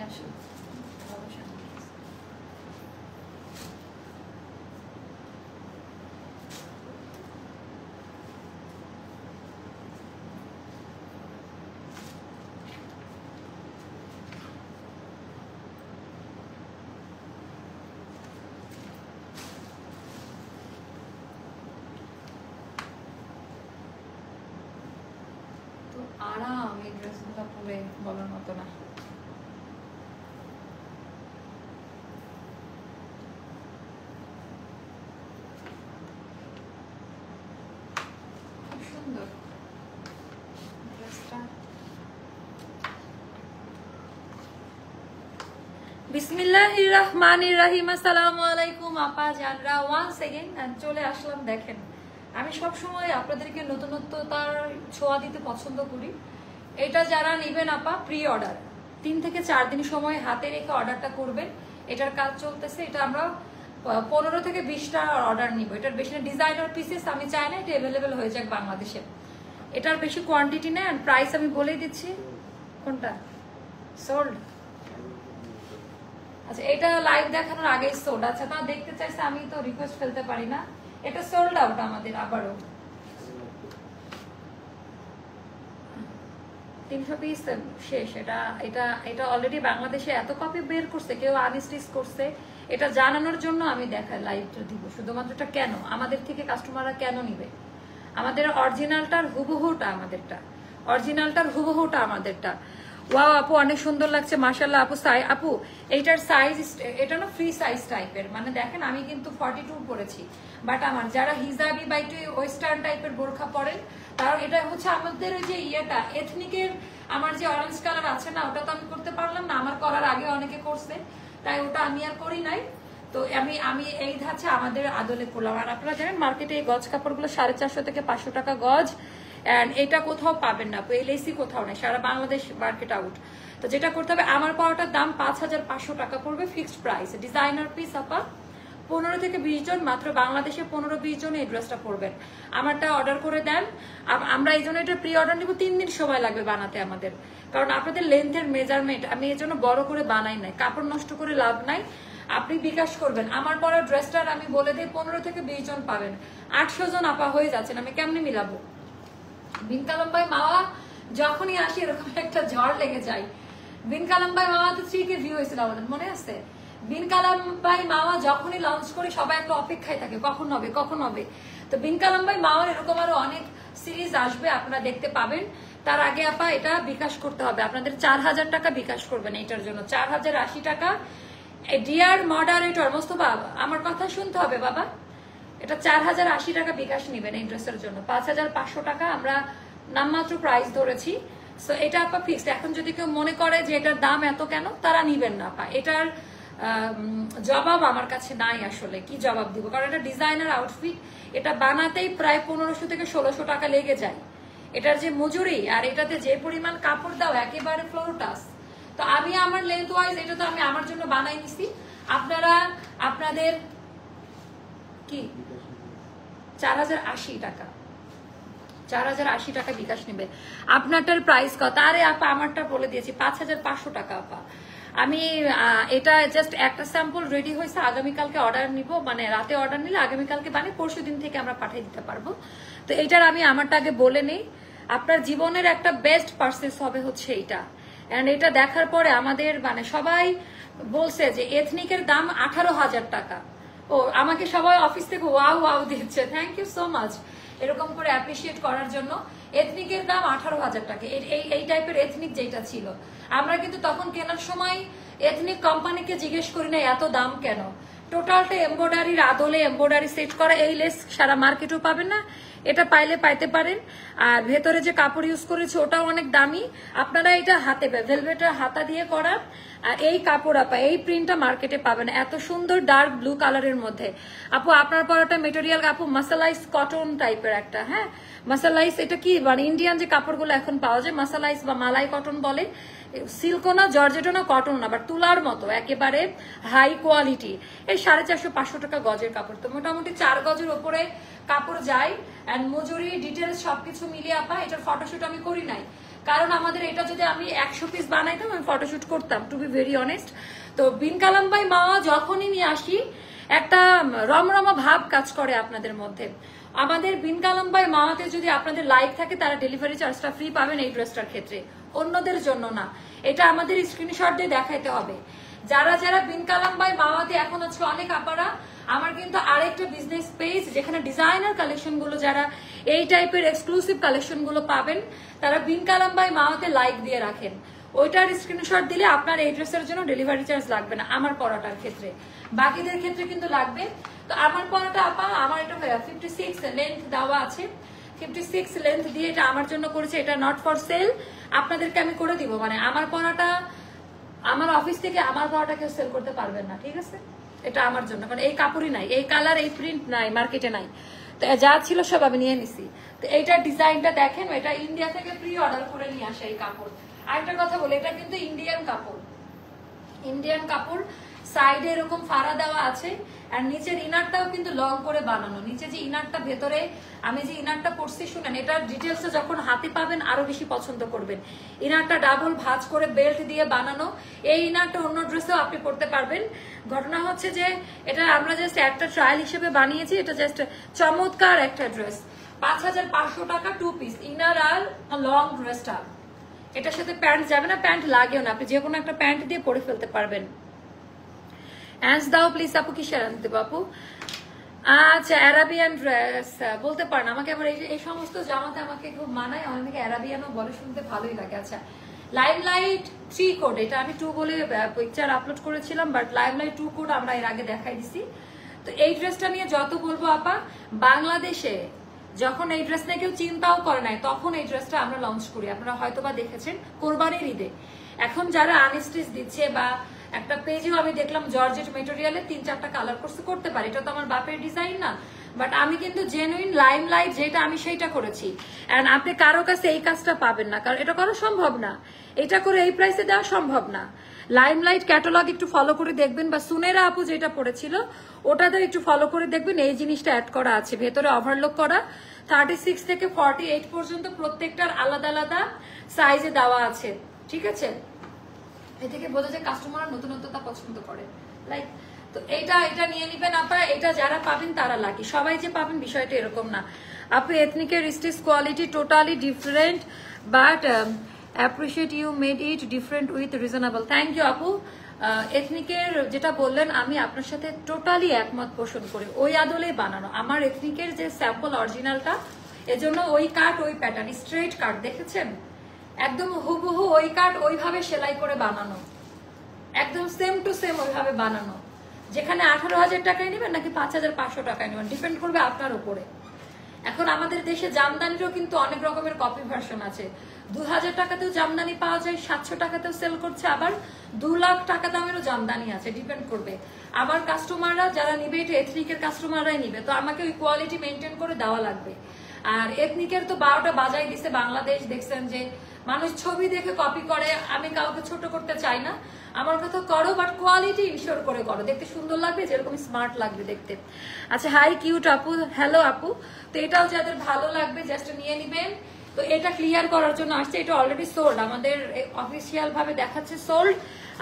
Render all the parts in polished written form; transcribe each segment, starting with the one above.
আসো আরাম এই ড্রেসগুলো পরে বলার মতো না। খুব সুন্দর ড্রেসটা। বিসমিল্লাহির রহমানির রহিম। আসসালামু আলাইকুম আপা জানরা, ওয়ান্স এগেইন চলে আসলাম। দেখেন আমি সব সময় আপনাদেরকে নতুনত্বতার ছোঁয়া দিতে পছন্দ করি। এটা যারা নেবেন আপা প্রি অর্ডার 3 থেকে 4 দিন সময় হাতে রেখে অর্ডারটা করবেন। এটার কাজ চলতেছে, এটা আমরা 15 থেকে 20টা অর্ডার নিব। এটার বেশি ডিজাইনার পিসেস আমি চাই না এটা অ্যাভেলেবেল হয়ে যাক বাংলাদেশে। এটার বেশি কোয়ান্টিটি নেই। আর প্রাইস আমি বলেই দিচ্ছি। কোনটা সোল্ড? আচ্ছা এটা লাইভ দেখানোর আগেই সোল্ড। আচ্ছা তা দেখতে চাইছে, আমি তো রিকোয়েস্ট ফেলতে পারি না। এটা সোল্ড আউট আমাদের আবারও 300 পিস শেষ। এটা এটা এটা অলরেডি বাংলাদেশে এত কপি বের করছে, কেউ আনস্টিচ করছে। এটা জানানোর জন্য আমি দেখাই লাইভটা দিব শুধুমাত্র। এটা কেন আমাদের থেকে কাস্টমাররা কেন নিবে? আমাদের অরিজিনালটার হুবহুটা আমাদেরটা, অরিজিনালটার হুবহুটা আমাদেরটা। ওয়াও আপু অনেক সুন্দর লাগছে মাশাআল্লাহ আপু। আপু এইটার সাইজ এটা না ফ্রি সাইজ টাইপের, মানে দেখেন আমি কিন্তু 42 পরেছি, বাট আমার যারা হিজাবি বা একটু ওয়েস্টার্ন টাইপের বোরখা পরেন তারা এটা হচ্ছে আমাদের ওই যে ইয়েটা এথনিকের। আমার যে অরেঞ্জ কালার আছে না, ওটা তো আমি করতে পারলাম না, আমার করার আগে অনেকে করছে, তাই ওটা আমি আর করি নাই। তো আমি এই ধাঁচে আমাদের আদলে করলাম। আর আপনারা জানেন মার্কেটে এই গজ কাপড়গুলো 450 থেকে 500 টাকা গজ। এন্ড এটা কোথাও পাবেন না, এলএসি কোথাও নেই, সারা বাংলাদেশ মার্কেট আউট। তো যেটা করতে হবে, আমার পাওয়াটার দাম 5500 টাকা পড়বে ফিক্সড প্রাইস। ডিজাইনার পিস আপা 15 থেকে 20 জন, মাত্র বাংলাদেশে 15-20 জন এই ড্রেসটা পরবেন। আমারটা অর্ডার করে দেন। আমরা এই জন্য এটা প্রি অর্ডার নিব, 3 দিন সময় লাগবে বানাতে আমাদের, কারণ আপনাদের লেন্থের মেজারমেন্ট আমি এই জন্য বড় করে বানাই নাই, কাপড় নষ্ট করে লাভ নাই। আপনি বিকাশ করবেন। আমার পরে ড্রেসটার আমি বলে দিই 15 থেকে 20 জন পাবেন। 800 জন আপা হয়ে যাচ্ছেন, আমি কেমনে মিলাবো? বিন কালাম ভাই মাওয়া যখনই আসি এরকম একটা ঝড় লেগে যায়। বিন কালাম ভাই মাওয়া তো 3K ভিউ হয়েছিল আমাদের, মনে আছে? বিন কালাম ভাই মাওয়া যখনই লঞ্চ করি সবাই একটা অপেক্ষায় থাকে কখন হবে কখন হবে। তো বিন কালাম ভাই মাওয়ার এরকম আরো অনেক সিরিজ আসবে, আপনারা দেখতে পাবেন। তার আগে আপা এটা বিকাশ করতে হবে আপনাদের। 4000 টাকা বিকাশ করবেন এটার জন্য, 4080 টাকা। ডিয়ার মডারেটর মোস্তফা আমার কথা শুনতে হবে বাবা। এটা 4080 টাকা বিকাশ নেবেন এই ড্রেসের জন্য। 5500 টাকা আমরা নামমাত্র প্রাইস ধরেছি। সো এটা আপা ফিক্সড। এখন যদি কেউ মনে করে যে এটার দাম এত কেন, তারা নিবেন না আপা। এটার জবাব আমার কাছে নাই আসলে, কি জবাব দিব, কারণ এটা ডিজাইনার আউটফিট। এটা বানাতেই প্রায় 1500 থেকে 1600 টাকা লেগে যায়। এটার যে মজুরি আর এটাতে যে পরিমাণ কাপড় দাও একেবারে ফ্লোর টাচ। তো আমি আমার লেন্থ ওয়াইজ এটা তো আমি আমার জন্য বানাই নিছি। আপনারা আপনাদের কি 4080 টাকা, 4080 টাকা বিকাশ নেবে। আপনারটার প্রাইস কত? আরে আপা আমারটা বলে দিয়েছি 5500 টাকা আপা। আমি এটা জাস্ট একটা স্যাম্পল রেডি হয়েছে, আগামীকালকে অর্ডার নিব, মানে রাতে অর্ডার নিলে আগামীকালকে বানিয়ে পরশু দিন থেকে আমরা পাঠিয়ে দিতে পারবো। তো এইটার আমি আমারটা আগে বলে নেই। আপনার জীবনের একটা বেস্ট পারচেজ হবে হচ্ছে এইটা। এন্ড এটা দেখার পরে আমাদের মানে সবাই বলছে যে এথনিকের দাম 18,000 টাকা। ও আমাকে সবাই অফিস থেকে ওয়াও ওয়াও দিচ্ছে, থ্যাংক ইউ সো মাচ এরকম করে অ্যাপ্রিসিয়েট করার জন্য। এথনিকের দাম 18,000 টাকা। এই টাইপের এথনিক যেটা ছিল, আমরা কিন্তু তখন কেনার সময় এথনিক কোম্পানিকে জিজ্ঞেস করি না এত দাম কেন। টোটালটা এমব্রয়ডারির আদলে এমব্রয়ডারি সেট করা, এই লেস সারা মার্কেটও পাবেন না, এটা পাইলে পাইতে পারেন। আর ভেতরে যে কাপড় ইউজ করেছে ওটাও অনেক দামি। আপনারা এটা হাতে ভেলভেটের হাতা দিয়ে করা, আর এই কাপড় আপা এই প্রিন্টটা মার্কেটে পাবেন এত সুন্দর ডার্ক ব্লু কালারের মধ্যে। আপু আপনার পরাটা মেটেরিয়াল আপু মাসালাইজ কটন টাইপের একটা, হ্যাঁ মাসালাইজ। এটা কি মানে ইন্ডিয়ান যে কাপড়গুলো এখন পাওয়া যায় মাসালাইজ বা মালাই কটন বলে, সিল্কও না জর্জেটও না কটন না, বাট তুলার মতো একেবারে হাই কোয়ালিটি। এই 450-500 টাকা গজের কাপড়। তো মোটামুটি 4 গজের ওপরে কাপড় যায়। অ্যান্ড মজুরি ডিটেলস সবকিছু মিলিয়ে আপা এটার ফটোশুট আমি করি নাই, কারণ আমাদের এটা যদি আমি 100 পিস বানাইতাম আমি ফটোশুট করতাম, টু বি ভেরি অনেস্ট। তো বিন কালাম বাই মাওয়া যখনই নিয়ে আসি একটা রমরমা ভাব কাজ করে আপনাদের মধ্যে। আমাদের বিন কালাম বাই মাওয়াতে যদি আপনাদের লাইক থাকে তারা ডেলিভারি চার্জটা ফ্রি পাবেন এই ড্রেসটার ক্ষেত্রে, অন্যদের জন্য না। এটা আমাদের স্ক্রিনশট দিয়ে দেখাইতে হবে। যারা যারা বিন কালাম বাই মাওয়াতে এখন আছে অনেক আপারা, আমার কিন্তু আরেকটা বিজনেস পেজ যেখানে ডিজাইনার কালেকশন গুলো যারা এই টাইপের এক্সক্লুসিভ কালেকশন গুলো পাবেন তারা বিন কালাম বাই মাওয়াতে লাইক দিয়ে রাখেন, ওইটার স্ক্রিনশট দিলে আপনার এই ড্রেসের জন্য ডেলিভারি চার্জ লাগবে না আমার পরাটার ক্ষেত্রে, বাকিদের ক্ষেত্রে কিন্তু লাগবে। তো আমার পরাটা আপা আমার এটা 56 লেন্থ দেওয়া আছে, 56 লেন্থ দিয়ে এটা আমার জন্য করেছে, এটা নট ফর সেল, আপনাদেরকে আমি করে দিব। মানে আমার পরাটা আমার অফিস থেকে আমার পরাটা কেউ সেল করতে পারবেন না, ঠিক আছে? এটা আমার জন্য, কারণ এই কাপড়ই নাই, এই কালার এই প্রিন্ট নাই, মার্কেটে নাই। তো যা ছিল সব আমি নিয়ে নিছি। তো এইটার ডিজাইনটা দেখেন, এটা ইন্ডিয়া থেকে প্রি অর্ডার করে নিয়ে আসে এই কাপড়। আরেকটা কথা বলি, এটা কিন্তু ইন্ডিয়ান কাপড়, ইন্ডিয়ান কাপড়, সাইডে এরকম ফাড়া দেওয়া আছে, আর নিচের ইনারটাও কিন্তু লং করে বানানো। নিচে যে ইনারটা ভেতরে আমি যে ইনারটা পরছি শুনেন, এটার ডিটেলসটা যখন হাতে পাবেন আরো বেশি পছন্দ করবেন। ইনারটা ডাবল ভাঁজ করে বেল্ট দিয়ে বানানো, এই ইনারটা অন্য ড্রেসেও আপনি পরতে পারবেন। ঘটনা হচ্ছে যে এটা আমরা জাস্ট একটা ট্রায়াল হিসেবে বানিয়েছি, এটা জাস্ট চমৎকার একটা ড্রেস। 5500 টাকা 2 পিস ইনার আর লং ড্রেসটা। এটার সাথে প্যান্ট যাবে না, প্যান্ট লাগেও না, আপনি যে কোনো একটা প্যান্ট দিয়ে পরে ফেলতে পারবেন। অ্যান্স দাও প্লিজ আপু, কিসের আনতে আপু? আচ্ছা, অ্যারাবিয়ান ড্রেস বলতে পারেন আমাকে, আবার এই সমস্ত জামাতে আমাকে খুব মানায়, অনেকে অ্যারাবিয়ানও বলে, শুনতে ভালোই লাগে। আচ্ছা, লাইমলাইট 3 কোড, এটা আমি 2 বলে পিকচার আপলোড করেছিলাম, বাট লাইমলাইট 2 কোড আমরা এর আগে দেখাই দিছি। তো এই ড্রেসটা নিয়ে যত বলবো আপা, বাংলাদেশে যখন এই ড্রেস নিয়ে কেউ চিন্তাও করে নাই তখন এই ড্রেসটা আমরা লঞ্চ করি, আপনারা হয়তো বা দেখেছেন কোরবানির ঈদে। এখন যারা আনস্টিচ দিচ্ছে বা একটা পেজেও আমি দেখলাম জর্জেট মেটেরিয়ালে 3-4টা কালার করতে পারি, এটা তো আমার বাপের ডিজাইন না, বাট আমি কিন্তু জেনুইন লাইমলাইট যেটা আমি সেইটা করেছি। এন্ড আপনি কারো কাছে এই কাজটা পাবেন না, কারণ এটা করা সম্ভব না, এটা করে এই প্রাইসে দেওয়া সম্ভব না। লাইমলাইট ক্যাটালগ একটু ফলো করে দেখবেন, বা সুনেরা আপু যেটা পড়েছিল ওটাতে একটু ফলো করে দেখবেন, এই জিনিসটা অ্যাড করা আছে, ভেতরে ওভারলক করা 36 থেকে 48 পর্যন্ত প্রত্যেকটার আলাদা আলাদা সাইজে দেওয়া আছে, ঠিক আছে? এ থেকে বোঝা যায় কাস্টমার নতুনত্বতা পছন্দ করে, লাইক। তো এটা নিয়ে নিবেন আপনারা, এটা যারা পাবেন তারা লাকি, সবাই যে পাবেন বিষয়টা এরকম না। আপু এথনিকের stitch quality totally different, but appreciate you made it different with reasonable. Thank you আপু। এথনিকের যেটা বললেন আমি আপনার সাথে টোটালি একমত পোষণ করি, ওই আদলে বানানো আমার এথনিকের যে স্যাম্পল অরিজিনালটা, এজন্য ওই কাট ওই প্যাটার্ন স্ট্রেট কাট দেখেছেন, একদম হুবহু ওই কাট ওইভাবে সেলাই করে বানানো, একদম সেম টু সেম ওইভাবে বানানো। যেখানে 18,000 টাকায় নেবেন নাকি 5,500 টাকায় নেবেন ডিপেন্ড করবে আপনার উপরে। এখন আমাদের দেশে জামদানিরও কিন্তু অনেক রকমের কপি ভার্সন আছে, 2,000 টাকাতেও জামদানি পাওয়া যায়, 700 টাকাতেও সেল করছে, আবার 2 লাখ টাকা দামেরও জামদানি আছে, ডিপেন্ড করবে। আমার কাস্টমাররা যারা নিবে এটা এথনিকের কাস্টমাররাই নিবে, তো আমাকে ওই কোয়ালিটি মেনটেন করে দেওয়া লাগবে। আর এথনিকের তো 12টা বাজাই দিছে বাংলাদেশ, দেখছেন যে মানুষ ছবি দেখে কপি করে, আমি কাউকে ছোট করতে চাই না, আমার কথা করো বাট কোয়ালিটি ইনশিওর করে করো, দেখতে সুন্দর লাগবে, যেরকম স্মার্ট লাগবে দেখতে। আচ্ছা, হাই কিউট আপু, হ্যালো আপু। তো এটাও যাদের ভালো লাগবে জাস্ট নিয়ে নিবেন। তো এটা ক্লিয়ার করার জন্য আসছে, এটা অলরেডি সোল্ড, আমাদের অফিসিয়াল ভাবে দেখাচ্ছে সোল্ড।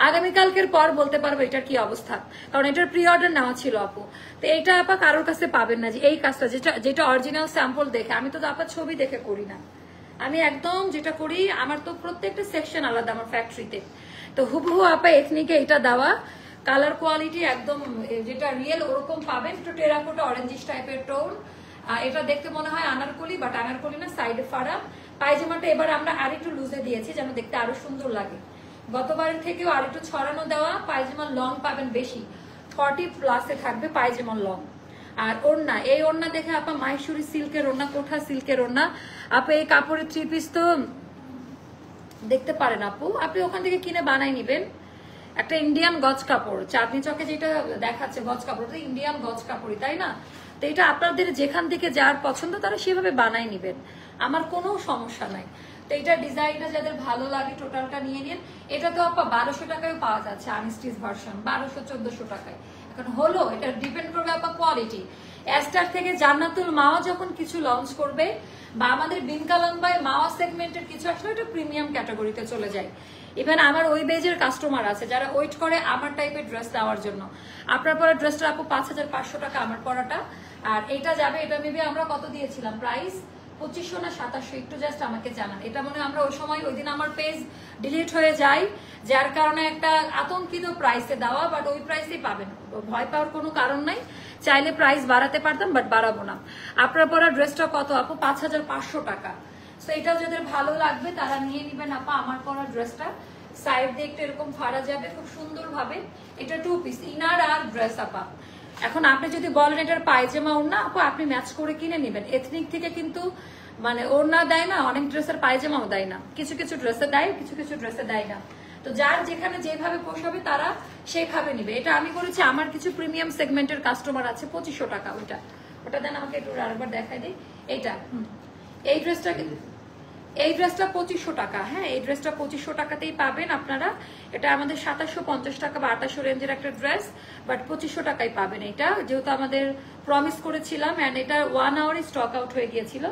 আগামীকালকের পর বলতে পারবো এটার কি অবস্থা, কারণ এটার প্রি অর্ডার নেওয়া ছিল আপু। তো এইটা আপা কারোর কাছে পাবেন না, যে এই কাজটা যেটা অরিজিনাল স্যাম্পল দেখে, আমি তো আপা ছবি দেখে করি না, আমি একদম যেটা করি, আমার তো প্রত্যেকটা সেকশন আলাদা আমার ফ্যাক্টরিতে। তো হুবহু আপা এথনিকে এটা দেওয়া, কালার কোয়ালিটি একদম যেটা রিয়েল ওরকম পাবেন, একটু টেরাকোটা অরেঞ্জিশ টাইপের টোন। এটা দেখতে মনে হয় আনারকলি, বাট আনারকলি না, সাইডে ফাড়া। পায়জামাটা এবার আমরা আরেকটু লুজে দিয়েছি যেন দেখতে আরো সুন্দর লাগে, গতবারের থেকেও আরেকটু ছড়ানো দেওয়া। পায়জামার লং পাবেন বেশি, 40+ থাকবে পায়জামার লং। আর ওড়না, এই ওড়না দেখে আপা মাইসুরি সিল্কের ওড়না, কোঠা সিল্কের ওড়না, আপা এই কাপড়ের 3 পিস তো দেখতে পারেন আপু, আপনি ওখান থেকে কিনে বানাই নিবেন। একটা ইন্ডিয়ান গজ কাপড়, চাঁদনি চকে যেটা দেখাচ্ছে গজ কাপড়, তো ইন্ডিয়ান গজ কাপড়ই, তাই না? তো এটা আপনাদের যেখান থেকে যার পছন্দ তারা সেভাবে বানাই নিবেন, আমার কোনো সমস্যা নাই। তো এটা ডিজাইনটা যাদের ভালো লাগে টোটালটা নিয়ে নিন। এটা তো আপা 1200 টাকায় পাওয়া যাচ্ছে আনস্টিচ ভার্সন, 1200-1400 টাকায়। এখন হলো এটা ডিপেন্ড করবে আপা কোয়ালিটি। অ্যাস্টার থেকে জান্নাতুল মাওয়া যখন কিছু লঞ্চ করবে বা আমাদের বিনকালাম্বাই মাওয়া সেগমেন্টের কিছু আসলে এটা প্রিমিয়াম ক্যাটাগরিতে চলে যায়। ইভেন আমার ওই বেজের কাস্টমার আছে যারা ওয়েট করে আমার টাইপের ড্রেস দেওয়ার জন্য। আপনার পরা ড্রেসটা আপু 5,500 টাকা আমার পরাটা, আর এটা যাবে, এটা মেবি আমরা কত দিয়েছিলাম প্রাইস, 2500 না 2700, একটু জাস্ট আমাকে জানান। এটা মনে হয় আমরা ওই সময় ওই দিন আমার পেজ ডিলিট হয়ে যায়, যার কারণে একটা আতঙ্কিত প্রাইসে দেওয়া, বাট ওই প্রাইসেই পাবেন, ভয় পাওয়ার কোনো কারণ নাই। চাইলে প্রাইস বাড়াতে পারতাম, বাট বাড়াবো না। আপনার পরা ড্রেসটা কত আপু, 5,500 টাকা। তো এটা যাদের ভালো লাগবে তারা নিয়ে নিবেন আপা। আমার পরা ড্রেসটা সাইড দিয়ে একটু এরকম ফাড়া যাবে খুব সুন্দর ভাবে। এটা 2 পিস ইনার আর ড্রেস আপা। এখন আপনি যদি বলেন এটার পায়জামা ওড়না আপু, আপনি ম্যাচ করে কিনে নেবেন। এথনিক থেকে কিন্তু মানে ওড়না দেয় না, অনেক ড্রেসের পায়জামাও দেয় না, কিছু কিছু ড্রেসে দেয়, কিছু কিছু ড্রেসে দেয় না। তো যার যেখানে যেভাবে পোষাবে তারা সেইভাবে নিবে। এটা আমি করেছি, আমার কিছু প্রিমিয়াম সেগমেন্টের কাস্টমার আছে 2500 টাকা। ওটা দেন আমাকে একটু আরেকবার দেখাই দিই। এইটা এই ড্রেসটা, এই ড্রেসটা 2500 টাকা। হ্যাঁ, এই ড্রেসটা 2500 টাকাতেই পাবেন আপনারা। এটা আমাদের 2750 টাকা বা 2800 রেঞ্জের একটা ড্রেস, বাট 2500 টাকায় পাবেন এটা, যেহেতু আমাদের প্রমিস করেছিলাম। অ্যান্ড এটা 1 আওয়ারে স্টক আউট হয়ে গিয়েছিল।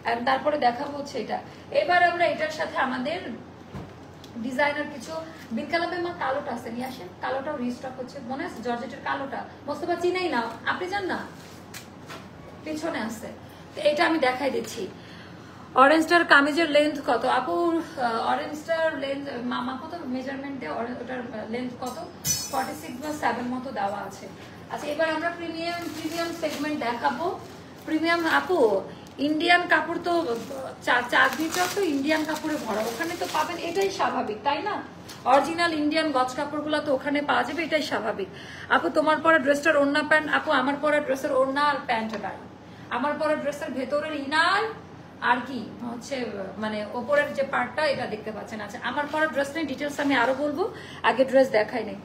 অ্যান্ড তারপরে দেখাবো হচ্ছে এটা। এবার আমরা এটার সাথে আমাদের ডিজাইনার কিছু বিনকালামে মা কালোটা আছে, নিয়ে আসেন। কালোটাও রিস্টক হচ্ছে, মনে আছে জর্জেটের কালোটা, মোস্তফা চিনেই না, আপনি জান না, পিছনে আছে। তো এটা আমি দেখাই দিচ্ছি। অরেঞ্জটার কামিজের লেন্থ কত আপু? অরেঞ্জটার লেন্থ মামা কত মেজারমেন্ট দিয়ে ওটার লেন্থ কত, 46 বা 7 মতো দেওয়া আছে। আচ্ছা, এবার আমরা প্রিমিয়াম সেগমেন্ট দেখাবো। প্রিমিয়াম আপু ইন্ডিয়ান কাপড় তো চাঁদনি চক তো ইন্ডিয়ান কাপড়ে ভরা, ওখানে তো পাবেন, এটাই স্বাভাবিক তাই না? অরিজিনাল ইন্ডিয়ান গজ কাপড়গুলো তো ওখানে পাওয়া যাবে, এটাই স্বাভাবিক। আপু তোমার পরা ড্রেসটার ওড়না প্যান্ট, আপু আমার পরা ড্রেসের ওড়না আর প্যান্ট নাই, আমার পরা ড্রেসের ভেতরের ইনার আর কি হচ্ছে মানে ওপরের যে পার্টটা এটা দেখতে পাচ্ছেন। আচ্ছা, আমার পরা ড্রেস নেই, ডিটেলস আমি আরো বলবো, আগে ড্রেস দেখাই নেই।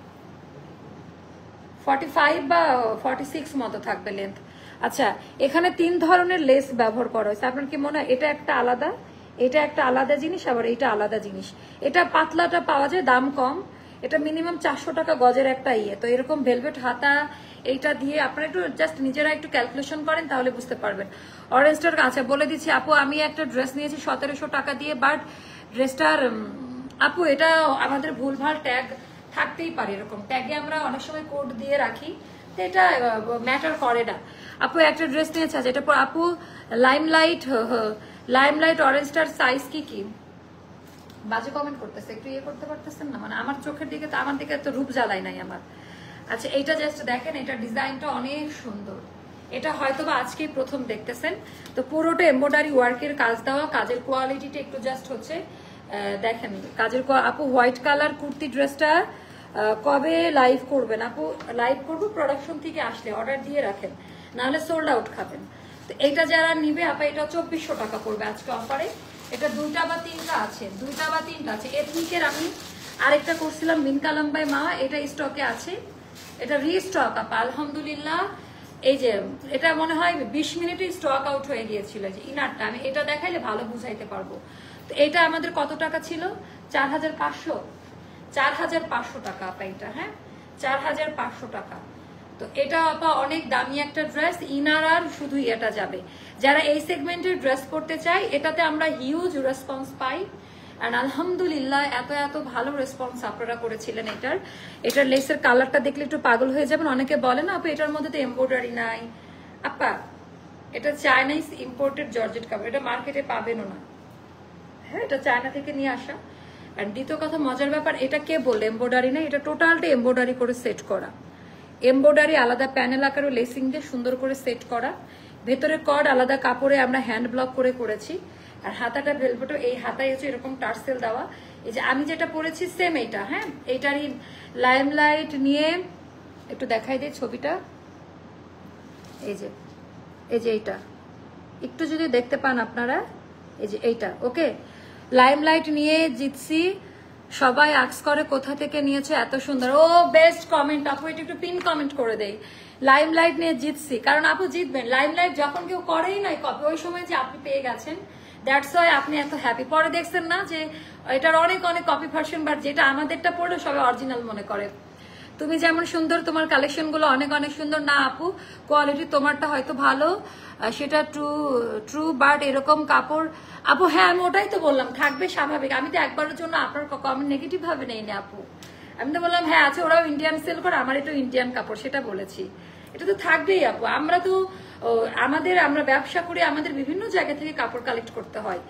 45 বা 46 মতো থাকবে লেন্থ। আচ্ছা, এখানে 3 ধরনের লেস ব্যবহার করা হয়েছে। আপনার কি মনে হয় এটা একটা আলাদা, এটা একটা আলাদা জিনিস, আবার এটা আলাদা জিনিস। এটা পাতলাটা পাওয়া যায়, দাম কম, এটা মিনিমাম 400 টাকা গজের একটা ইয়ে। তো এরকম ভেলভেট হাতা এইটা দিয়ে আপনারা একটু জাস্ট নিজেরা একটু ক্যালকুলেশন করেন, তাহলে বুঝতে পারবেন। অরেঞ্জটার কাছে বলে দিচ্ছি আপু, আমি একটা ড্রেস নিয়েছি 1700 টাকা দিয়ে, বাট ড্রেসটার আপু এটা আমাদের ভুলভাল ট্যাগ থাকতেই পারে, এরকম ট্যাগে আমরা অনেক সময় কোড দিয়ে রাখি, তো এটা ম্যাটার করে না। আপু একটা ড্রেস নিয়েছে, যেটা পর আপু লাইমলাইট অরেঞ্জটার সাইজ কি বাজে কমেন্ট করতেছে, একটু ইয়ে করতে পারতেছেন না, মানে আমার চোখের দিকে তো, আমার দিকে তো রূপ জ্বালাই নাই আমার। আচ্ছা, এইটা জাস্ট দেখেন, এটা ডিজাইনটা অনেক সুন্দর, এটা হয়তো বা আজকেই প্রথম দেখতেছেন। তো পুরোটা এমব্রয়ডারি ওয়ার্কের কাজ দেওয়া, কাজের কোয়ালিটিটা একটু জাস্ট হচ্ছে দেখেন কাজের। আপু হোয়াইট কালার কুর্তি ড্রেসটা কবে লাইভ করবেন? আপু লাইভ করবো প্রোডাকশন থেকে আসলে, অর্ডার দিয়ে রাখেন, নাহলে সোল্ড আউট খাবেন। তো এইটা যারা নিবে আপা, এটা 2400 টাকা পড়বে আজকে অফারে। এটা 2টা বা 3টা আছে, 2টা বা 3টা আছে। এথনিকের আমি আরেকটা করছিলাম বিনকালাম্বাই মা, এটা স্টকে আছে, এটা রিস্টক আপা আলহামদুলিল্লাহ। এই যে এটা মনে হয় 20 মিনিটে স্টক আউট হয়ে গিয়েছিল, যে ইনারটা আমি এটা দেখাইলে ভালো বুঝাইতে পারবো। তো এটা আমাদের কত টাকা ছিল? 4500 টাকা আপা এটা। হ্যাঁ, 4500 টাকা। তো এটা আপা অনেক দামি একটা ড্রেস, ইনার আর শুধু এটা যাবে। যারা এই সেগমেন্টের ড্রেস পড়তে চায়, এটাতে আমরা হিউজ রেসপন্স পাই। আর আলহামদুলিল্লাহ এত ভালো রেসপন্স আপনারা করেছিলেন। এটার লেসের কালারটা দেখলে একটু পাগল হয়ে যাবেন। অনেকে বলে না আপু এটার মধ্যে তো এমব্রয়ডারি নাই। আপা এটা চাইনিজ ইম্পোর্টেড জর্জেট কাপড়, এটা মার্কেটে পাবেনও না। হ্যাঁ, এটা চায়না থেকে নিয়ে আসা। আর দ্বিতীয় কথা, মজার ব্যাপার, এটা কে বললে এমব্রয়ডারি না, এটা টোটালটা এমব্রয়ডারি করে সেট করা, এমব্রয়ডারি আলাদা প্যানেল আকারে লেসিং দিয়ে সুন্দর করে সেট করা, ভেতরে কর্ড আলাদা কাপড়ে আমরা হ্যান্ড ব্লক করে করেছি। আর হাতাটা ভেলভেটো, এই হাতায় হচ্ছে এরকম টার্সেল দেওয়া। এই যে আমি যেটা পরেছি সেম এইটা। হ্যাঁ, এইটারই লাইমলাইট নিয়ে একটু দেখাই দিই ছবিটা। এই যে এইটা একটু যদি দেখতে পান আপনারা, এই যে এইটা ওকে, লাইমলাইট নিয়ে জিতছি। সবাই আক্স করে কোথা থেকে নিয়েছে এত সুন্দর, ও বেস্ট কমেন্ট আপু, এটা একটু পিন কমেন্ট করে দেই। লাইমলাইট নিয়ে জিতছি, কারণ আপু জিতবেন। লাইমলাইট যখন কেউ করেই নাই কপি, ওই সময় যে আপনি পেয়ে গেছেন, দ্যাটস ওয়াই আপনি এত হ্যাপি। পরে দেখছেন না যে এটার অনেক কপি ভার্সন, বাট যেটা আমাদেরটা পড়লে সবাই অরিজিনাল মনে করে। তুমি যেমন সুন্দর, তোমার কালেকশন গুলো অনেক অনেক সুন্দর না আপু, কোয়ালিটি তোমারটা হয়তো ভালো, সেটা ট্রু, বাট এরকম কাপড় আপু, হ্যাঁ আমি ওটাই তো বললাম, থাকবে স্বাভাবিক। আমি তো একবারের জন্য আপনার কমেন্ট নেগেটিভ ভাবে নেই না আপু, আমি তো বললাম হ্যাঁ আছে, ওরাও ইন্ডিয়ান সেল করে, আমার এটা ইন্ডিয়ান কাপড়, সেটা বলেছি। এটা তো থাকবেই আপু, আমরা তো আমরা ব্যবসা করি, আমাদের বিভিন্ন জায়গা থেকে কাপড় কালেক্ট করতে হয়।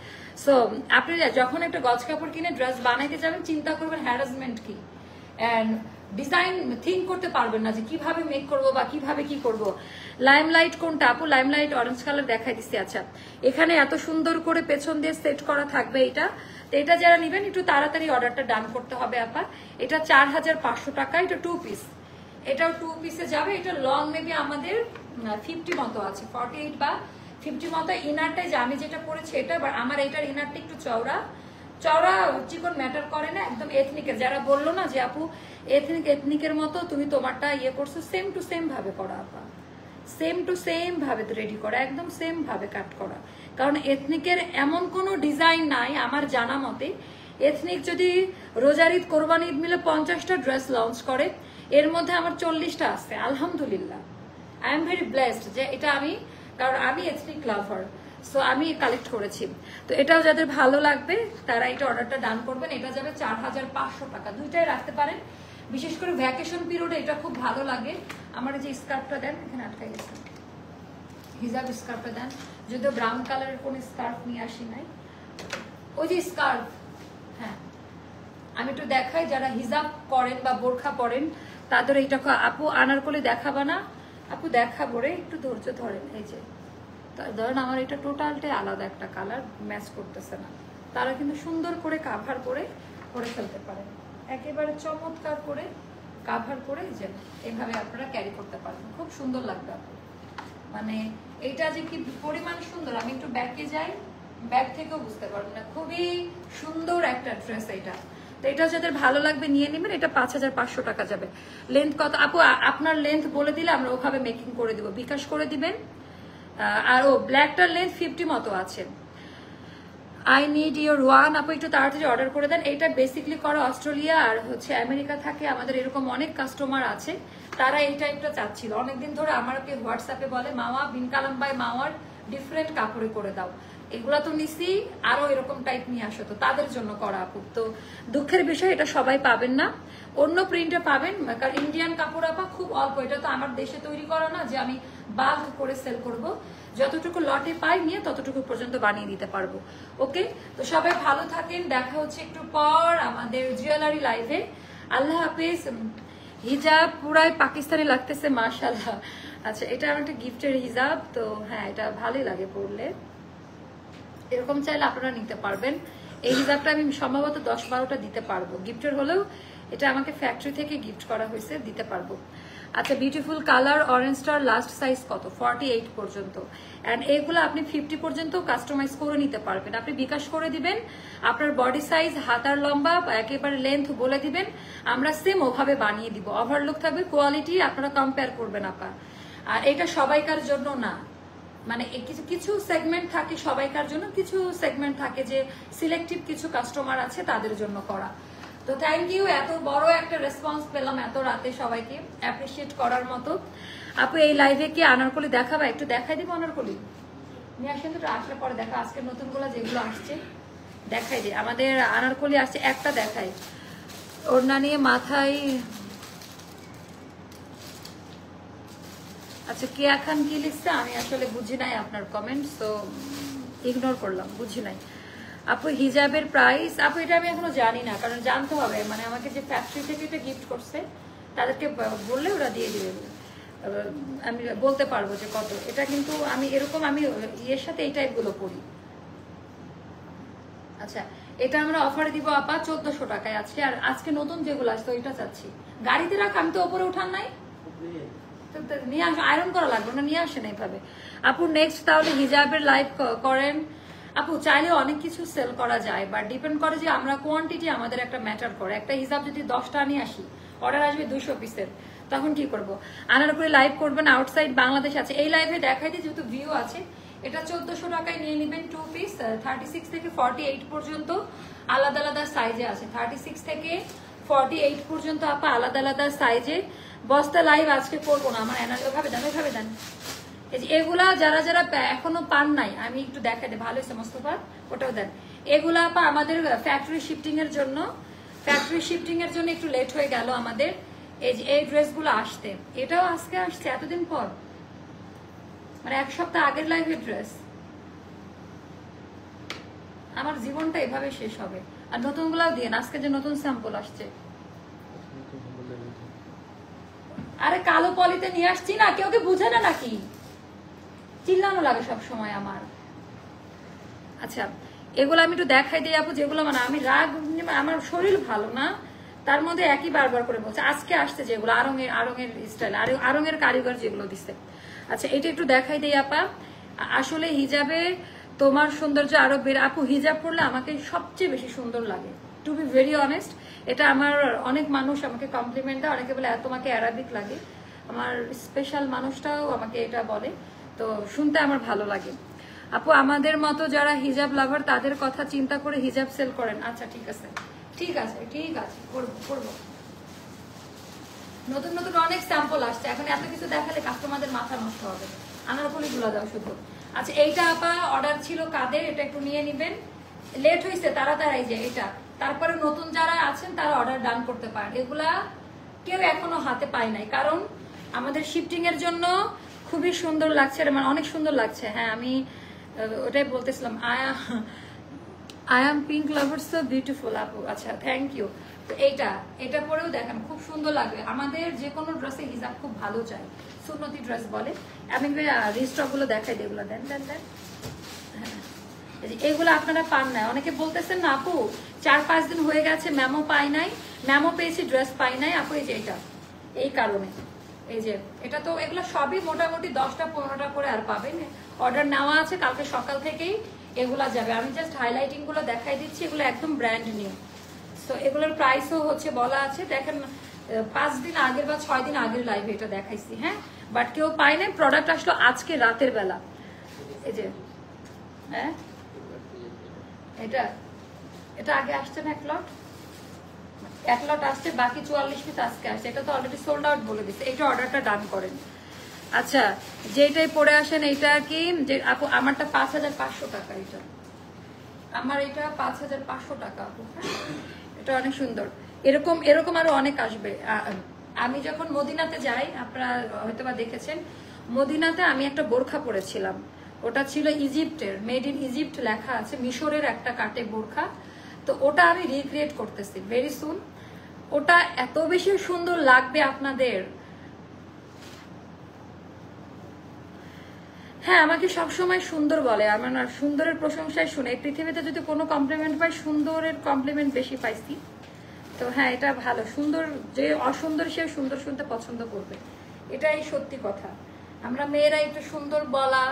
সো আপনি যখন একটা গজ কাপড় কিনে ড্রেস বানাইতে যাবেন, চিন্তা করবেন হ্যারাসমেন্ট কি, এন্ড ডিজাইন থিঙ্ক করতে পারবেন না যে কিভাবে মেক করবো বা কিভাবে কি করব। লাইমলাইট কোনটা আপু? লাইমলাইট অরেঞ্জ কালার দেখাই দিচ্ছি। আচ্ছা, এখানে এত সুন্দর করে পেছন দিয়ে সেট করা থাকবে এটা। তো এটা যারা নেবেন একটু তাড়াতাড়ি অর্ডারটা ডান করতে হবে আপা। এটা 4500 টাকা, এটা 2 পিস, এটাও 2 পিসে যাবে। এটা লং মেবি আমাদের 50 মতো আছে, 48 বা 50 মতো। ইনারটাই যে আমি যেটা পরেছি এটা, আমার এটার ইনারটা একটু চওড়া চিকন ম্যাটার করে না, একদম এথনিকের। যারা বললো না যে আপু এথনিকের মতো তুমি তোমারটা ইয়ে করছো, সেম টু সেম ভাবে করা আপা, সেম টু সেম ভাবে রেডি করা, একদম সেম ভাবে কাট করা। কারণ এথনিকের এমন কোনো ডিজাইন নাই আমার জানা মতে। এথনিক যদি রোজার ঈদ, কোরবানি ঈদ মিলে 50টা ড্রেস লঞ্চ করে, এর মধ্যে আমার 40টা আছে, আলহামদুলিল্লাহ। আই এম ভেরি ব্লেসড যে এটা আমি, কারণ আমি এথনিক লাভার, সো আমি কালেক্ট করেছি। তো এটাও যাদের ভালো লাগবে তারা এটা অর্ডারটা ডান করবেন। এটা যাবে 4500 টাকা, দুইটাই রাখতে পারেন। বিশেষ করে ভ্যাকেশন পিরিয়ডে এটা খুব ভালো লাগে। আমার যে স্কার্ফটা দেন, এখানে আটকাই গেছে, হিজাব স্কার্ফটা দেন। যদিও ব্রাউন কালারের কোন স্কার্ফ নিয়ে আসি নাই, ওই যে স্কার্ফ, হ্যাঁ আমি একটু দেখাই। যারা হিজাব করেন বা বোরখা পরেন তাদের এইটা, আপু আনারকলি দেখাবা না? আপু দেখাবো রে, একটু ধৈর্য ধরেন। এই যে ধরেন আমার এটা টোটালটাই আলাদা একটা কালার, ম্যাচ করতেছে না, তারা কিন্তু সুন্দর করে কাভার করে পরে ফেলতে পারেন, একেবারে চমৎকার করে কাভার করে যে এইভাবে আপনারা ক্যারি করতে পারেন, খুব সুন্দর লাগবে আপু। মানে এটা যে কি পরিমাণ সুন্দর, আমি একটু ব্যাকে যাই, ব্যাক থেকেও বুঝতে পারবেন না, খুবই সুন্দর একটা ড্রেস এটা। তো এটা যাদের ভালো লাগবে নিয়ে নেবেন। এটা 5500 টাকা যাবে। লেন্থ কত আপু? আপনার লেন্থ বলে দিলে আমরা ওভাবে মেকিং করে দিব, বিকাশ করে দিবেন। আর ও ব্ল্যাকটার লেন্থ 50 মতো আছে। আই নিড ইউর ওয়ান, আপু একটু তাড়াতাড়ি অর্ডার করে দেন। এটা বেসিকলি করা অস্ট্রেলিয়া আর হচ্ছে আমেরিকা থাকে, আমাদের এরকম অনেক কাস্টমার আছে, তারা এই টাইপটা চাচ্ছিল অনেকদিন ধরে। আমাকে হোয়াটসঅ্যাপে বলে মাওয়া বিন কালাম বাই মাওয়ার ডিফারেন্ট কাপড়ে করে দাও, এগুলা তো নিছি, আরো এরকম টাইপ নিয়ে আসো, তো তাদের জন্য করা আপু। তো দুঃখের বিষয় এটা সবাই পাবেন না, অন্য প্রিন্টে পাবেন, কারণ ইন্ডিয়ান কাপড় আপা খুব অল্প, এটা তো আমার দেশে তৈরি করা না যে আমি বাল্ক করে সেল করব। যতটুকু লটে পাই নিয়ে ততটুকু পর্যন্ত বানিয়ে দিতে পারবো। ওকে, তো সবাই ভালো থাকেন, দেখা হচ্ছে একটু পর আমাদের জুয়েলারি লাইভে। আল্লাহ হাফিজ। হিজাব পুরাই পাকিস্তানি লাগতেছে, মাশাআল্লাহ। আচ্ছা, এটা আমার একটা গিফটের হিজাব, তো হ্যাঁ এটা ভালোই লাগে পরলে। এরকম চাইলে আপনারা নিতে পারবেন। এই হিজাবটা আমি সম্ভবত 10-12টা দিতে পারবো, গিফটের হলেও এটা আমাকে ফ্যাক্টরি থেকে গিফট করা হয়েছে, দিতে পারবো। আচ্ছা, বিউটিফুল কালার অরেঞ্জটার লাস্ট সাইজ কত? 48 পর্যন্ত। এন্ড এইগুলো আপনি 50 পর্যন্ত কাস্টমাইজ করে নিতে পারবেন। আপনি বিকাশ করে দিবেন আপনার বডি সাইজ, হাতার লম্বা, একেবারে লেন্থ বলে দিবেন, আমরা সেম ওভাবে বানিয়ে দিব। ওভারলুক থাকবে, কোয়ালিটি আপনারা কম্পেয়ার করবেন আপা। আর এটা সবাইকার জন্য না, মানে কিছু কিছু সেগমেন্ট থাকে সবাইকার জন্য, কিছু সেগমেন্ট থাকে যে সিলেক্টিভ কিছু কাস্টমার আছে তাদের জন্য করা। তো থ্যাংক ইউ, এত বড় একটা রেসপন্স পেলাম এত রাতে, সবাইকে অ্যাপ্রিসিয়েট করার মতো। আপু এই লাইভে কি আনারকলি দেখাবা? একটু দেখাই দিব আনারকলি, নিয়ে আসেন তো, আসলে পরে দেখা। আজকের নতুনগুলো যেগুলো আসছে দেখাই দিই। আমাদের আনারকলি আসছে, একটা দেখাই, ওড়না নিয়ে মাথায়। আচ্ছা, কে এখন কি লিখছে আমি আসলে বুঝি নাই আপনার কমেন্ট, তো ইগনোর করলাম, বুঝি নাই। আপু হিজাবের প্রাইস, আপু এটা আমি এখনো জানি না, কারণ জানতে হবে, মানে আমাকে যে ফ্যাক্টরি থেকে এটা গিফট করছে তাদেরকে বললে ওরা দিয়ে দিবে, আমি বলতে পারবো যে কত এটা। কিন্তু আমি এরকম আমি ইয়ের সাথে এই টাইপগুলো পরি। আচ্ছা, এটা আমরা অফারে দিব আপা 1400 টাকায় আছে। আর আজকে নতুন যেগুলো আসছে ওইটা চাচ্ছি, গাড়িতে রাখ, আমি তো ওপরে উঠান নাই, নিয়ে আসো, আয়রন করা লাগবে না, নিয়ে আসেন এইভাবে। আপু নেক্সট তাহলে হিজাবের লাইভ করেন। আপু চাইলে অনেক কিছু সেল করা যায়, বাট ডিপেন্ড করে যে আমরা কোয়ান্টিটি, আমাদের একটা ম্যাটার করে। একটা হিজাব যদি 10টা নিয়ে আসি, অর্ডার আসবে 200 পিসের, তখন কি করবো? আনার করে লাইভ করবেন, আউটসাইড বাংলাদেশ আছে। এই লাইভে দেখাই দিই, যেহেতু ভিউ আছে, এটা 1400 টাকায় নিয়ে নেবেন 2 পিস। 36 থেকে 48 পর্যন্ত আলাদা আলাদা সাইজে আছে, 36 থেকে 48 পর্যন্ত আপা আলাদা আলাদা সাইজে। বস্তা লাইভ আজকে করবো না, আমার এনার্জি ভাবে দেন এই যে এগুলা যারা যারা এখনো পান নাই, আমি একটু দেখাই দিই, ভালো হয়েছে মোস্তফা, ওটাও দেন। এগুলা আপা আমাদের ফ্যাক্টরি শিফটিং এর জন্য একটু লেট হয়ে গেল আমাদের এই যে এই ড্রেসগুলো আসতে। এটাও আজকে আসছে এতদিন পর, মানে 1 সপ্তাহ আগের লাইভের ড্রেস। আমার জীবনটা এভাবে শেষ হবে। আর নতুনগুলাও দিয়ে আজকে যে নতুন স্যাম্পল আসছে, আরে কালো পলিতে নিয়ে আসছি না, কেউ কি বুঝে না নাকি? চিল্লানো লাগে সব সময় আমার। আচ্ছা এগুলো আমি একটু দেখাই দিই আপু, যেগুলো মানে আমি রাগ, আমার শরীর ভালো না, তার মধ্যে একই বারবার করে বলছে। আজকে আসছে যেগুলো আরঙের স্টাইল, আরঙের কারিগর যেগুলো দিচ্ছে। আচ্ছা এটা একটু দেখাই দিই আপা। আসলে হিজাবে তোমার সৌন্দর্য আরো বেড়ে। আপু হিজাব পরলে আমাকে সবচেয়ে বেশি সুন্দর লাগে, টু বি ভেরি অনেস্ট। এটা আমার অনেক মানুষ আমাকে কমপ্লিমেন্ট দেয়, অনেকে বলে তোমাকে অ্যারাবিক লাগে। আমার স্পেশাল মানুষটাও আমাকে এটা বলে, তো শুনতে আমার ভালো লাগে। আপু আমাদের মতো যারা হিজাব লাভার তাদের কথা চিন্তা করে হিজাব সেল করেন। আচ্ছা ঠিক আছে করবো। নতুন নতুন অনেক স্যাম্পল আসছে, এখন এত কিছু দেখালে কাস্টমারদের মাথা নষ্ট হবে। আনারকলি গুলা দাও শুধু। আচ্ছা এইটা আপা অর্ডার ছিল কাদের, এটা একটু নিয়ে নিবেন, লেট হয়েছে তাড়াতাড়ি যে এটা। তারপরে নতুন যারা আছেন তারা অর্ডার ডান করতে পারেন। এগুলা কেউ এখনো হাতে পায় নাই, কারণ আমাদের শিফটিং এর জন্য খুবই সুন্দর লাগছে, মানে অনেক সুন্দর লাগছে। হ্যাঁ আমি ওটাই বলতেছিলাম, I am pink lover so beautiful আপু। আচ্ছা থ্যাংক ইউ। তো এটা পরেও দেখেন খুব সুন্দর লাগবে। আমাদের যে কোনো ড্রেসে হিজাব খুব ভালো চাই, সুন্নতি ড্রেস বলে। আমি রিস্টক গুলো দেখাই দিই, এগুলো দেন। হ্যাঁ এগুলো আপনারা পান নাই, অনেকে বলতেছেন না আপু 4-5 দিন হয়ে গেছে ম্যামও পাই নাই, ম্যামও পেয়েছি ড্রেস পাই নাই আপু। এই যে এটা এই কারণে, এই যে এটা তো এগুলো সবই মোটামুটি 10টা-15টা করে আর পাবেন। অর্ডার নেওয়া আছে, কালকে সকাল থেকেই এগুলা যাবে। আমি জাস্ট হাইলাইটিং গুলো দেখাই দিচ্ছি, এগুলো একদম ব্র্যান্ড নিউ। তো এগুলোর প্রাইসও হচ্ছে বলা আছে, দেখেন 5 দিন আগের বা 6 দিন আগের লাইভে এটা দেখাইছি। হ্যাঁ বাট কেউ পায় নাই, প্রোডাক্ট আসলো আজকে রাতের বেলা। এই যে হ্যাঁ এটা আগে আসছে না, এক লট আসছে, বাকি 44 পিস আজকে আসছে। এটা তো অলরেডি সোল্ড আউট বলে দিচ্ছে, এটা অর্ডারটা ডান করেন। আচ্ছা যেটাই পরে আসেন এইটা কি যে আপু আমারটা 5500 টাকা, এটা আমার এটা 5500 টাকা আপু। এটা অনেক সুন্দর, এরকম আরো অনেক আসবে। আমি যখন মদিনাতে যাই, আপনারা হয়তো বা দেখেছেন, মদিনাতে আমি একটা বোরখা পরেছিলাম, ওটা ছিল ইজিপ্টের, মেড ইন ইজিপ্ট লেখা আছে, মিশরের একটা কাটে বোরখা। তো ওটা আমি রিক্রিয়েট করতেছি ভেরি সুন। ওটা এত বেশি সুন্দর লাগবে আপনাদের। হ্যাঁ আমাকে সবসময় সুন্দর বলে, আমার না সুন্দরের প্রশংসায় শুনে। এই পৃথিবীতে যদি কোনো কমপ্লিমেন্ট পাই, সুন্দরের কমপ্লিমেন্ট বেশি পাইছি। তো হ্যাঁ এটা ভালো, সুন্দর যে অসুন্দর সে সুন্দর শুনতে পছন্দ করবে, এটাই সত্যি কথা। আমরা মেয়েরা একটু সুন্দর বলা,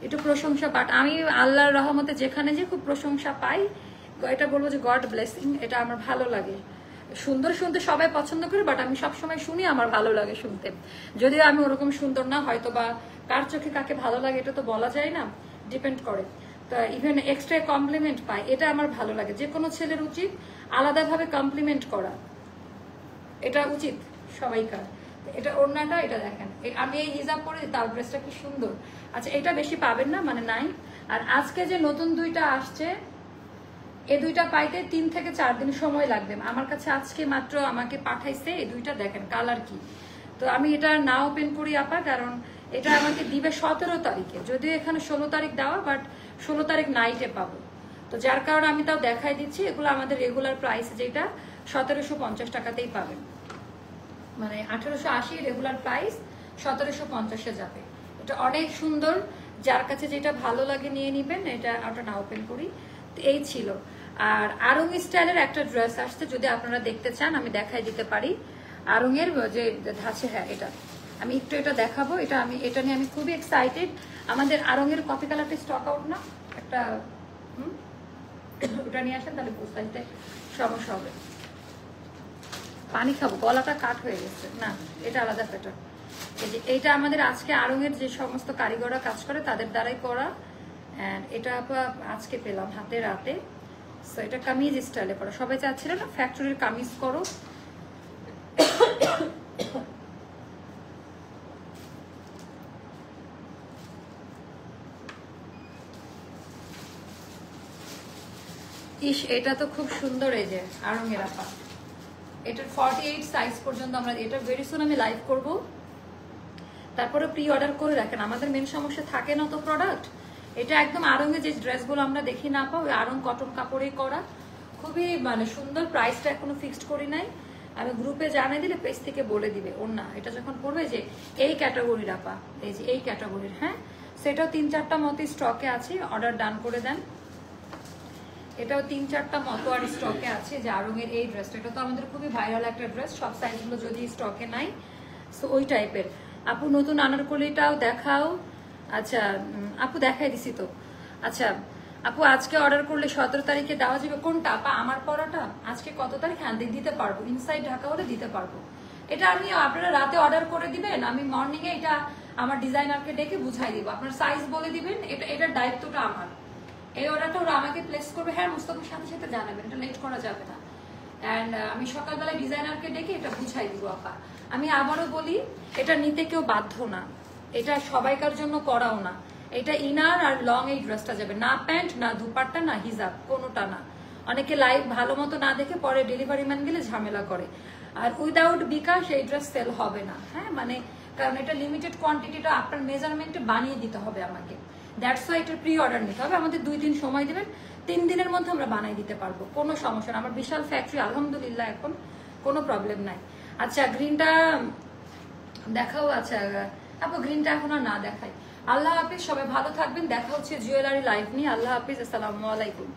একটু প্রশংসা পাঠ, আমি আল্লাহর রহমতে যেখানে যে খুব প্রশংসা পাই, এটা বলবো যে গড ব্লেসিং, এটা আমার ভালো লাগে। সুন্দর শুনতে সবাই পছন্দ করে, বাট আমি সবসময় শুনি, আমার ভালো লাগে শুনতে। যদিও আমি ওরকম সুন্দর না, হয়তো বা কার চোখে কাকে ভালো লাগে এটা তো বলা যায় না, ডিপেন্ড করে। তো ইভেন এক্সট্রা কমপ্লিমেন্ট পাই, এটা আমার ভালো লাগে। যে কোনো ছেলের উচিত আলাদাভাবে কমপ্লিমেন্ট করা, এটা উচিত সবাইকার। এটা ওড়নাটা, এটা দেখেন আমি এই হিজাব পরে, তার ড্রেসটা কি সুন্দর। আচ্ছা এটা বেশি পাবেন না, মানে নাই। আর আজকে যে নতুন দুইটা আসছে, এই দুইটা পাইতে 3 থেকে 4 দিন সময় লাগবে। আমার কাছে আজকে মাত্র আমাকে পাঠাইছে এই দুইটা, দেখেন কালার কি। তো আমি এটা না ওপেন করি আপা, কারণ এটা আমাকে দিবে 17 তারিখে, যদিও এখানে 16 তারিখ দেওয়া, বাট 16 তারিখ নাইটে পাবো। তো যার কারণে আমি তাও দেখাই দিচ্ছি। এগুলো আমাদের রেগুলার প্রাইস যেটা 1750 টাকাতেই পাবেন, মানে 1880 রেগুলার প্রাইস 1750-এ যাবে। এটা অনেক সুন্দর, যার কাছে যেটা ভালো লাগে নিয়ে নিবেন। এটা ওটা না ওপেন করি। তো এই ছিল। আর আরং স্টাইলের একটা ড্রেস আসছে, যদি আপনারা দেখতে চান আমি দেখাই দিতে পারি। আরং এর যে ধাঁচে, হ্যাঁ এটা আমি একটু এটা দেখাবো। এটা নিয়ে আমি খুবই এক্সাইটেড। আমাদের আরং এর কপি কালারটা স্টক আউট না, একটা ওটা নিয়ে আসেন, তাহলে বুঝতে সমস্যা হবে। পানি খাবো, গলাটা কাট হয়ে গেছে না, এটা আলাদা প্যাটার্ন। এই যে এইটা আমাদের আজকে আরং এর যে সমস্ত কারিগররা কাজ করে তাদের দ্বারাই করা। এটা আজকে পেলাম হাতে রাতে, সো এটা কামিজ স্টাইলে পরা, সবাই চাচ্ছিল না ফ্যাক্টরির কামিজ করো। ইস, এটা তো খুব সুন্দর, এই যে আরঙের আপা, এটার 48 সাইজ পর্যন্ত আমরা, এটা ভেরি সুন আমি লাইভ করব। তারপরে প্রি অর্ডার করে রাখেন, আমাদের মেন সমস্যা থাকে না তো প্রোডাক্ট। এটা একদম আরঙে যে ড্রেসগুলো আমরা দেখি না পাও, ওই আরং কটন কাপড়েই করা, খুবই মানে সুন্দর। প্রাইসটা এখনো ফিক্সড করি নাই, আমি গ্রুপে জানিয়ে দিলে পেজ থেকে বলে দিবে। ওর না, এটা যখন পড়বে যে এই ক্যাটাগরির আপা, এই যে এই ক্যাটাগরির, হ্যাঁ সেটাও 3-4টা মতো স্টকে আছে, অর্ডার ডান করে দেন। এটাও 3-4টা মতো আর স্টকে আছে, যে আরঙের এই ড্রেসটা, এটা তো আমাদের খুবই ভাইরাল একটা ড্রেস, সব সাইজগুলো যদি স্টকে নাই, সো ওই টাইপের। আপু নতুন আনারকলিটাও দেখাও। আচ্ছা আপু দেখাই দিছি তো। আচ্ছা আপু আজকে অর্ডার করলে 17 তারিখে দেওয়া যাবে কোনটা আপা? আমার পরাটা আজকে কত তারিখ? হ্যাঁ দিতে পারবো, ইনসাইড ঢাকা হলে দিতে পারবো। এটা আমি, আপনারা রাতে অর্ডার করে দিবেন, আমি মর্নিং এ এটা আমার ডিজাইনারকে ডেকে বুঝাই দিব, আপনার সাইজ বলে দিবেন, এটার দায়িত্বটা আমার। এই অর্ডারটা ওরা আমাকে প্লেস করবে, হ্যাঁ মুস্তাফার সাথে সাথে জানাবেন, এটা লেট করা যাবে না। অ্যান্ড আমি সকালবেলায় ডিজাইনারকে ডেকে এটা বুঝাই দিব আপা। আমি আবারও বলি, এটা নিতে কেউ বাধ্য না, এটা সবাইকার জন্য করাও না। এটা ইনার আর লং এই ড্রেসটা যাবে, না প্যান্ট না দুপাট্টা না হিজাব, কোনোটা না। অনেকে লাইভ ভালো মতো না দেখে পরে ডেলিভারি ম্যান গেলে ঝামেলা করে। আর উইদাউট বিকাশ এই ড্রেস সেল হবে না, হ্যাঁ মানে কারণ এটা লিমিটেড কোয়ান্টিটিটা আপনার মেজারমেন্টে বানিয়ে দিতে হবে আমাকে। দ্যাটস ওয়াই এটার প্রি অর্ডার নিতে হবে, আমাদের 2 দিন সময় দেবেন, 3 দিনের মধ্যে আমরা বানিয়ে দিতে পারবো, কোনো সমস্যা না। আমার বিশাল ফ্যাক্টরি আলহামদুলিল্লাহ, এখন কোনো প্রবলেম নাই। আচ্ছা গ্রিনটা দেখাও। আচ্ছা আপু গ্রিনটা এখন আর না দেখাই। আল্লাহ হাফিজ, সবাই ভালো থাকবেন, দেখা হচ্ছে জুয়েলারি লাইভ নিয়ে। আল্লাহ হাফিজ, আসসালামু আলাইকুম।